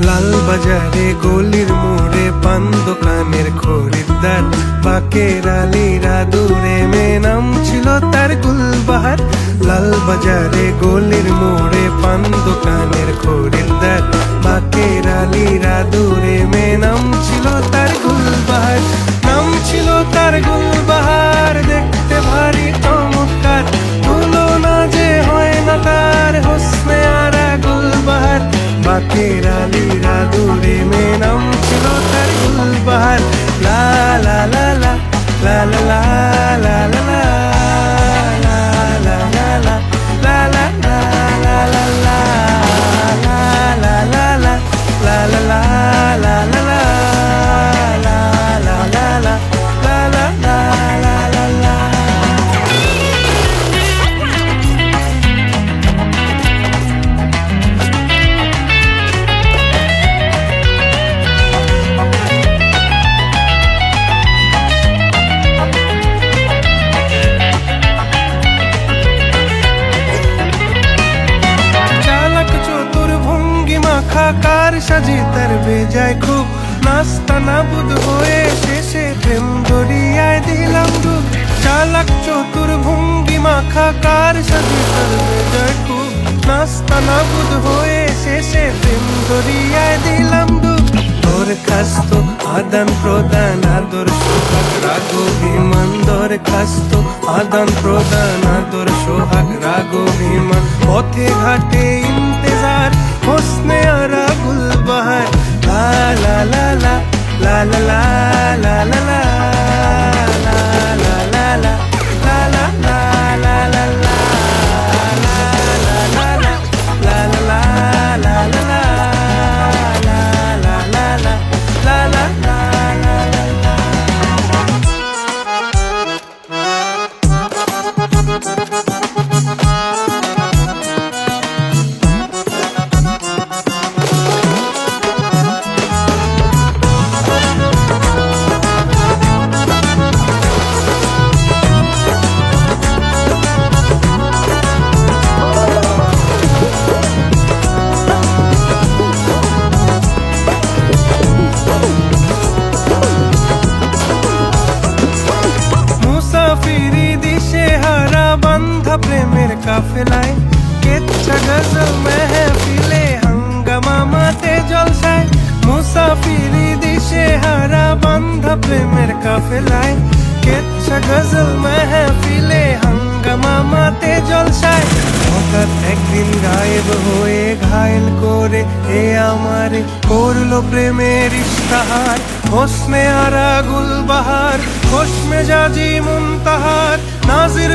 লাল বাজারে গলির মোড়ে পান দোকানের খরিদ্দার, বাকের আলীরা দূরে মেয়ে নাম ছিল তার গুলবাহার। লাল বাজারে গলির মোড়ে পান দোকানের খরিদ্দার, বাকের আলীরা দূরে মেয়ে নাম ছিল তার গুলবাহার। নাম ছিল তার গুলবাহার, দেখতে ভারী চমৎকার, তুলনা যে হয় না তার হোসনে আরা গুলবাহার। বাকের আলীরা দূরে মেয়ে নাম ছিল তার গুলবাহার। লা লা লা লা লা লা লা লা লা কার সাজি তার বেজায় খুব, নাস্তা নাবুদ হয়ে শেষে প্রেম দরিয়ায় দিলাম ডুব। চালাক চতুর ভঙ্গি মাখা কার সাজি তার বেজায় খুব, নাস্তা নাবুদ হয়ে শেষে প্রেম দরিয়ায় দিলাম ডুব। দরখাস্ত আদান প্রদান আদর সোহাগ রাগ অভিমান, দরখাস্ত আদান প্রদান আদর সোহাগ রাগ অভিমান। পথে ঘাটে ইন্তেজার হোসনে আরা গুলবাহার। লা লা লা লা লা লা লা লা লা প্রেমের কাফেলায়, কেচ্ছা গজল মেহফিলে হাঙ্গামা মাতে জলসায়। মুসাফিরি দিশে হারা বান্ধা প্রেমের কাফেলায়, কেচ্ছা গজল মেহফিলে হাঙ্গামা মাতে জলসায়। হঠাৎ একদিন গায়েব হয়ে ঘায়েল করে এ আমারে করলো প্রেমের ইশতাহার। হোসনে আরা গুলবাহার, খোশ মেজাজি মুনতাহার, নাজির